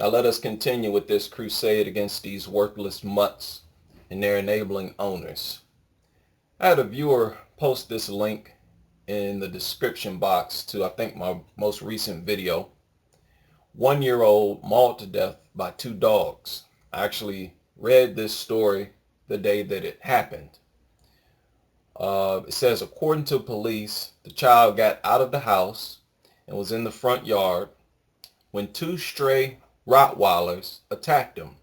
Now let us continue with this crusade against these worthless mutts and their enabling owners. I had a viewer post this link in the description box to, I think, my most recent video. 1-year-old mauled to death by two dogs. I actually read this story the day that it happened. It says, according to police, the child got out of the house and was in the front yard when two stray Rottweilers attacked him.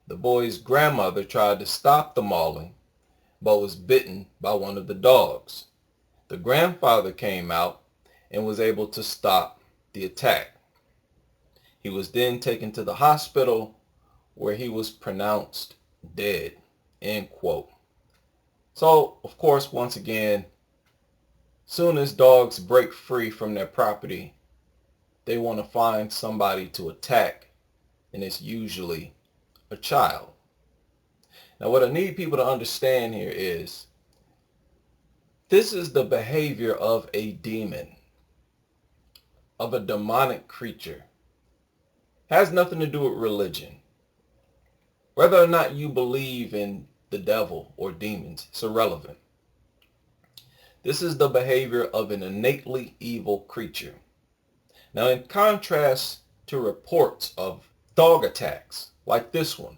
The boy's grandmother tried to stop the mauling, but was bitten by one of the dogs. The grandfather came out and was able to stop the attack. He was then taken to the hospital where he was pronounced dead. End quote. So, of course, once again, soon as dogs break free from their property, they want to find somebody to attack, and it's usually a child. Now, what I need people to understand here is this is the behavior of a demon, of a demonic creature. It has nothing to do with religion. Whether or not you believe in the devil or demons, it's irrelevant. This is the behavior of an innately evil creature. Now, in contrast to reports of dog attacks like this one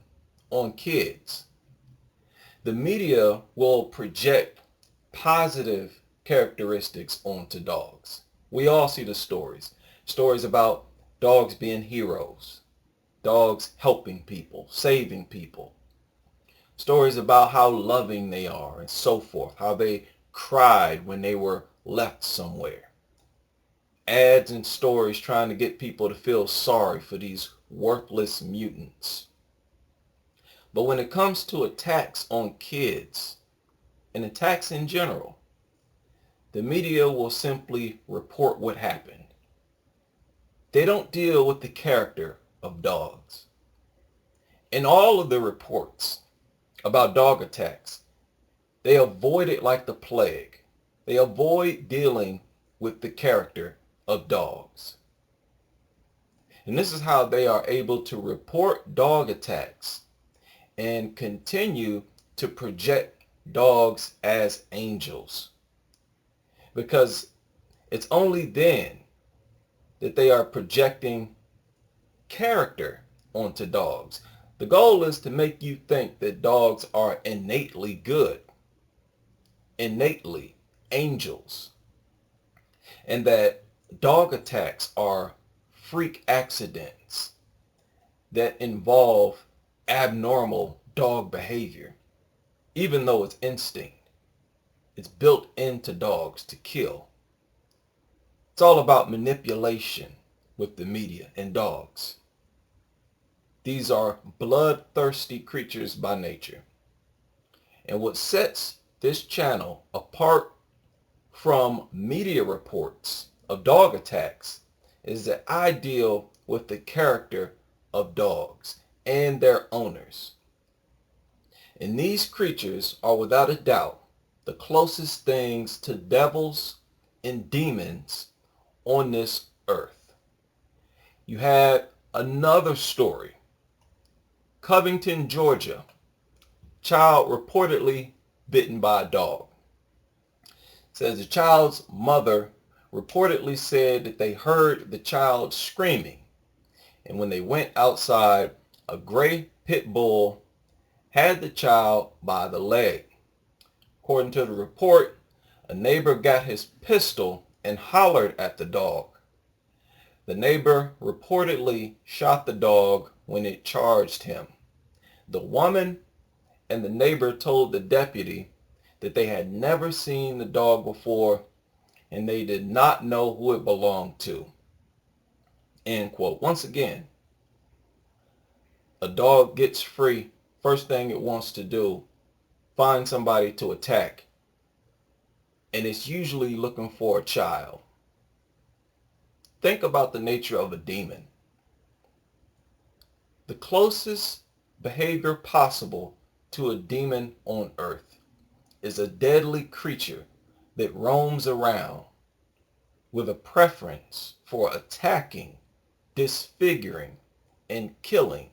on kids, the media will project positive characteristics onto dogs. We all see the stories. Stories about dogs being heroes, dogs helping people, saving people. Stories about how loving they are and so forth, how they cried when they were left somewhere. Ads and stories trying to get people to feel sorry for these worthless mutants. But when it comes to attacks on kids and attacks in general, the media will simply report what happened. They don't deal with the character of dogs. In all of the reports about dog attacks, they avoid it like the plague. They avoid dealing with the character of dogs. And this is how they are able to report dog attacks and continue to project dogs as angels. Because it's only then that they are projecting character onto dogs. The goal is to make you think that dogs are innately good, innately angels, and that dog attacks are freak accidents that involve abnormal dog behavior, even though it's instinct. It's built into dogs to kill. It's all about manipulation with the media and dogs. These are bloodthirsty creatures by nature. And what sets this channel apart from media reports of dog attacks is that I deal with the character of dogs and their owners. And these creatures are without a doubt the closest things to devils and demons on this earth. You had another story. Covington, Georgia. Child reportedly bitten by a dog. It says the child's mother reportedly said that they heard the child screaming. And when they went outside, a gray pit bull had the child by the leg. According to the report, a neighbor got his pistol and hollered at the dog. The neighbor reportedly shot the dog when it charged him. The woman and the neighbor told the deputy that they had never seen the dog before and they did not know who it belonged to. End quote. Once again, a dog gets free. First thing it wants to do, find somebody to attack. And it's usually looking for a child. Think about the nature of a demon. The closest behavior possible to a demon on earth is a deadly creature that roams around with a preference for attacking, disfiguring, and killing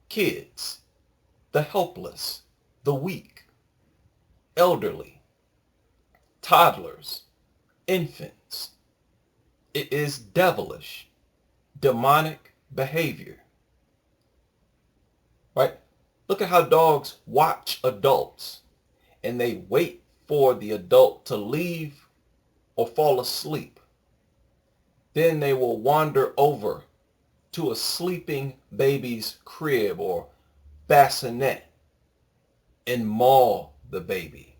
kids, the helpless, the weak, elderly, toddlers, infants. It is devilish, demonic behavior. Right? Look at how dogs watch adults and they wait for the adult to leave or fall asleep. Then they will wander over to a sleeping baby's crib or bassinet and maul the baby.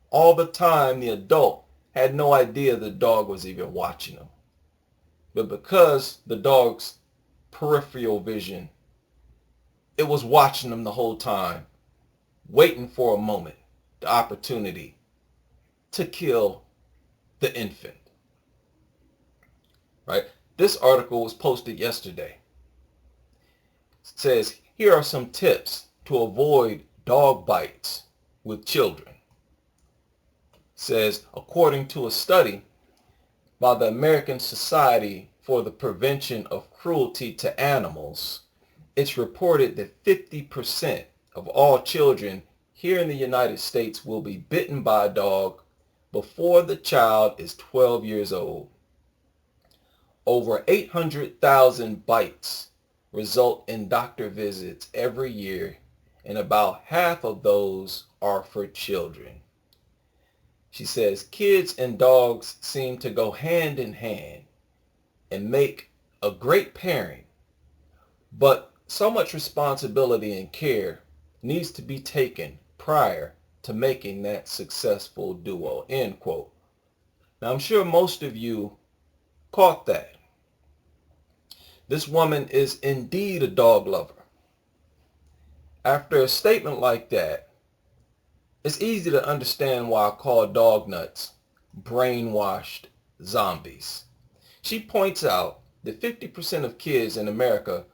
All the time the adult had no idea the dog was even watching them. But because the dog's peripheral vision, it was watching them the whole time, waiting for a moment, the opportunity to kill the infant. Right? This article was posted yesterday. It says, here are some tips to avoid dog bites with children. It says, according to a study by the American Society for the Prevention of Cruelty to Animals, it's reported that 50% of all children here in the United States will be bitten by a dog before the child is 12 years old. Over 800,000 bites result in doctor visits every year, and about half of those are for children. She says kids and dogs seem to go hand in hand and make a great pairing, but so much responsibility and care needs to be taken prior to making that successful duo, end quote. Now, I'm sure most of you caught that. This woman is indeed a dog lover. After a statement like that, it's easy to understand why I call dog nuts brainwashed zombies. She points out that 50% of kids in America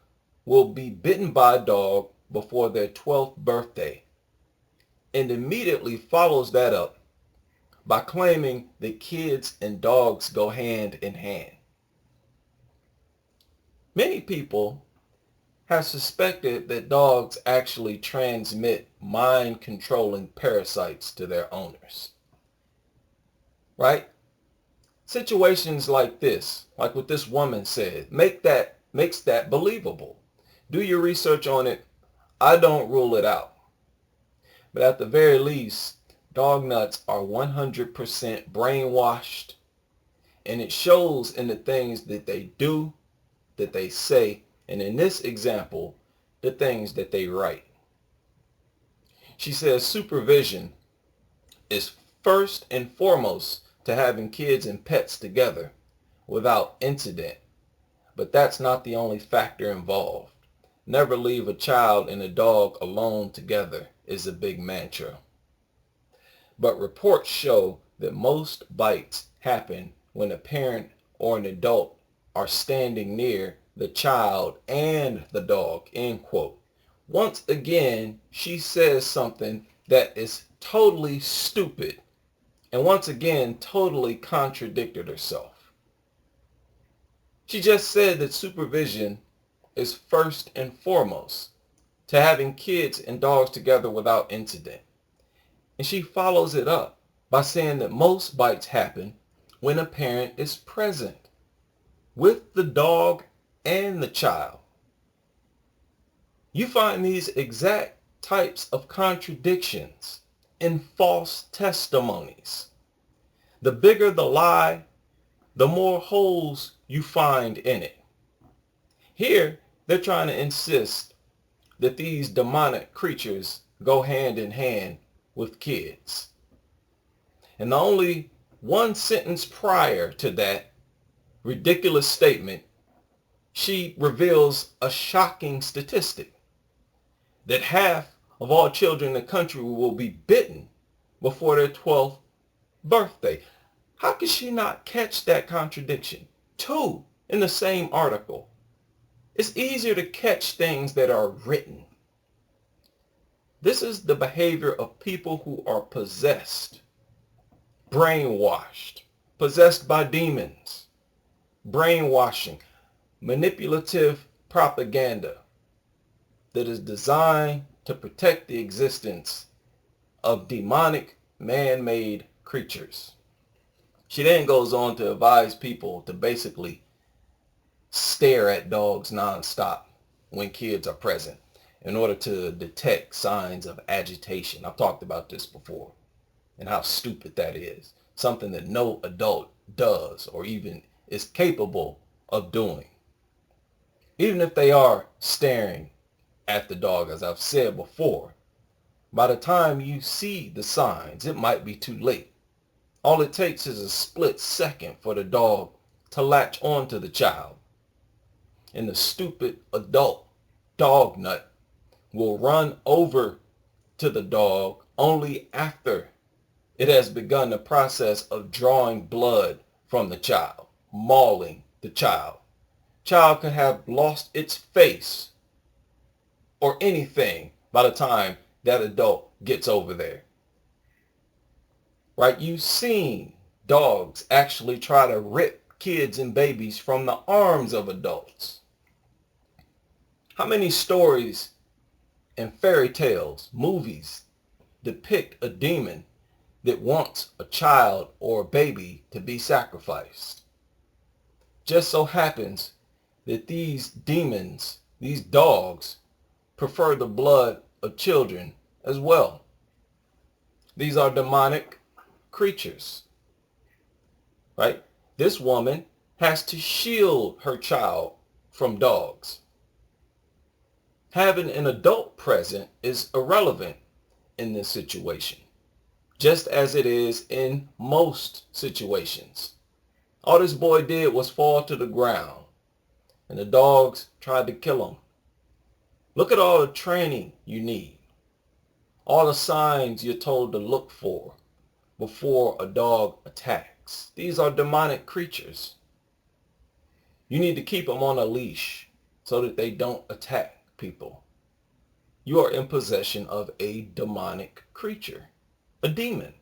will be bitten by a dog before their 12th birthday, and immediately follows that up by claiming that kids and dogs go hand in hand. Many people have suspected that dogs actually transmit mind-controlling parasites to their owners. Right? Situations like this, like what this woman said, makes that believable. Do your research on it. I don't rule it out. But at the very least, dog nuts are 100% brainwashed, and it shows in the things that they do, that they say, and in this example, the things that they write. She says supervision is first and foremost to having kids and pets together without incident, but that's not the only factor involved. Never leave a child and a dog alone together is a big mantra. But reports show that most bites happen when a parent or an adult are standing near the child and the dog, end quote. Once again, she says something that is totally stupid and once again totally contradicted herself. She just said that supervision is first and foremost to having kids and dogs together without incident. And she follows it up by saying that most bites happen when a parent is present with the dog and the child. You find these exact types of contradictions in false testimonies. The bigger the lie, the more holes you find in it. Here, they're trying to insist that these demonic creatures go hand in hand with kids. And the only one sentence prior to that ridiculous statement, she reveals a shocking statistic that half of all children in the country will be bitten before their 12th birthday. How could she not catch that contradiction? Two in the same article. It's easier to catch things that are written. This is the behavior of people who are possessed, brainwashed, possessed by demons, brainwashing, manipulative propaganda that is designed to protect the existence of demonic man-made creatures. She then goes on to advise people to basically stare at dogs nonstop when kids are present in order to detect signs of agitation. I've talked about this before and how stupid that is. Something that no adult does or even is capable of doing. Even if they are staring at the dog, as I've said before, by the time you see the signs, it might be too late. All it takes is a split second for the dog to latch onto the child. And the stupid adult dog nut will run over to the dog only after it has begun the process of drawing blood from the child, mauling the child. Child could have lost its face or anything by the time that adult gets over there. Right? You've seen dogs actually try to rip kids and babies from the arms of adults. How many stories and fairy tales, movies depict a demon that wants a child or a baby to be sacrificed? Just so happens that these demons, these dogs, prefer the blood of children as well. These are demonic creatures, right? This woman has to shield her child from dogs. Having an adult present is irrelevant in this situation, just as it is in most situations. All this boy did was fall to the ground, and the dogs tried to kill him. Look at all the training you need, all the signs you're told to look for before a dog attacks. These are demonic creatures. You need to keep them on a leash so that they don't attack people. You are in possession of a demonic creature, a demon.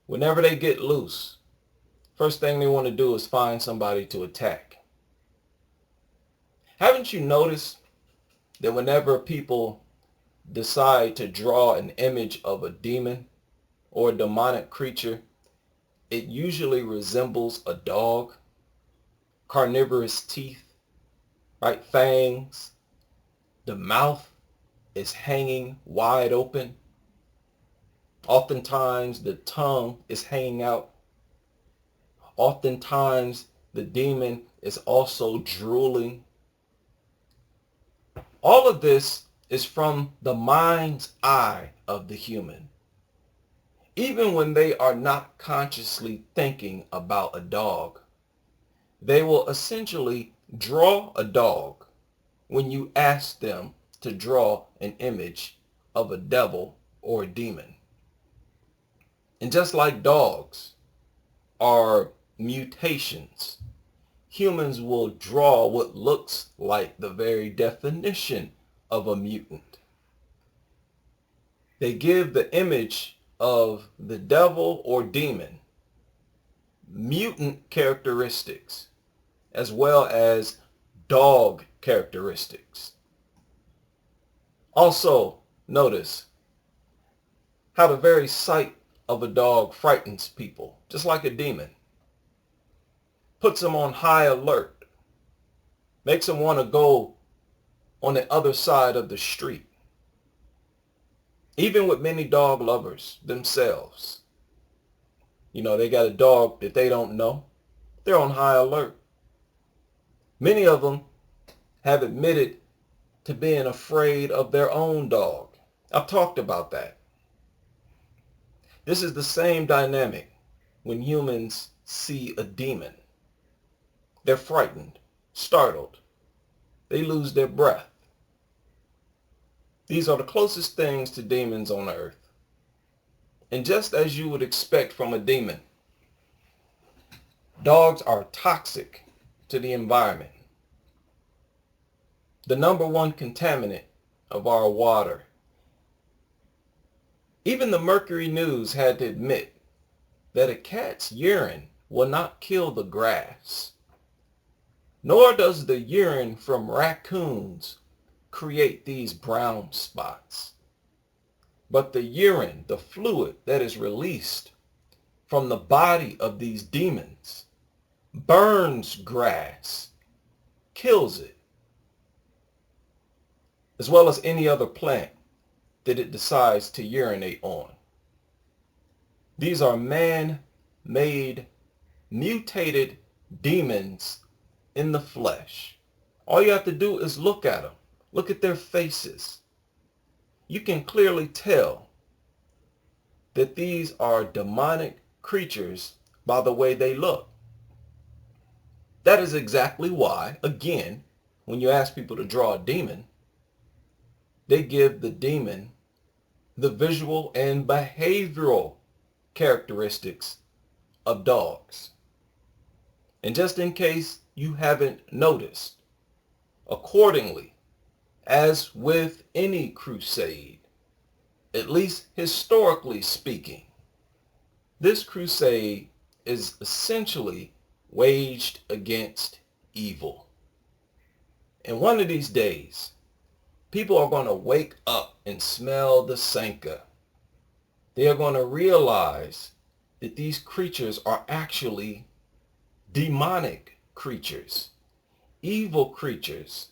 Whenever they get loose, first thing they want to do is find somebody to attack. Haven't you noticed that whenever people decide to draw an image of a demon or a demonic creature, it usually resembles a dog? Carnivorous teeth, right? Fangs. The mouth is hanging wide open. Oftentimes the tongue is hanging out. Oftentimes the demon is also drooling. All of this is from the mind's eye of the human. Even when they are not consciously thinking about a dog, they will essentially draw a dog when you ask them to draw an image of a devil or a demon. And just like dogs are mutations, humans will draw what looks like the very definition of a mutant. They give the image of the devil or demon mutant characteristics as well as dog characteristics. Also, notice how the very sight of a dog frightens people, just like a demon. Puts them on high alert, makes them want to go on the other side of the street. Even with many dog lovers themselves, they got a dog that they don't know, they're on high alert. Many of them have admitted to being afraid of their own dog. I've talked about that. This is the same dynamic when humans see a demon. They're frightened, startled. They lose their breath. These are the closest things to demons on earth. And just as you would expect from a demon, dogs are toxic to the environment. The number one contaminant of our water. Even the Mercury News had to admit that a cat's urine will not kill the grass. nor does the urine from raccoons create these brown spots. But the urine, the fluid that is released from the body of these demons, burns grass, kills it, as well as any other plant that it decides to urinate on. These are man-made, mutated demons in the flesh. All you have to do is look at them. Look at their faces. You can clearly tell that these are demonic creatures by the way they look. That is exactly why, again, when you ask people to draw a demon, they give the demon the visual and behavioral characteristics of dogs. And just in case you haven't noticed, accordingly, as with any crusade, at least historically speaking, this crusade is essentially waged against evil. And one of these days, people are going to wake up and smell the Sanka. They are going to realize that these creatures are actually demonic creatures, evil creatures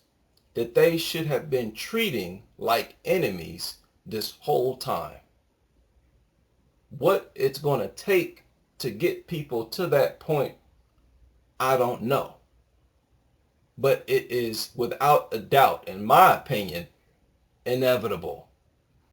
that they should have been treating like enemies this whole time. What it's going to take to get people to that point, I don't know. But it is without a doubt, in my opinion, inevitable.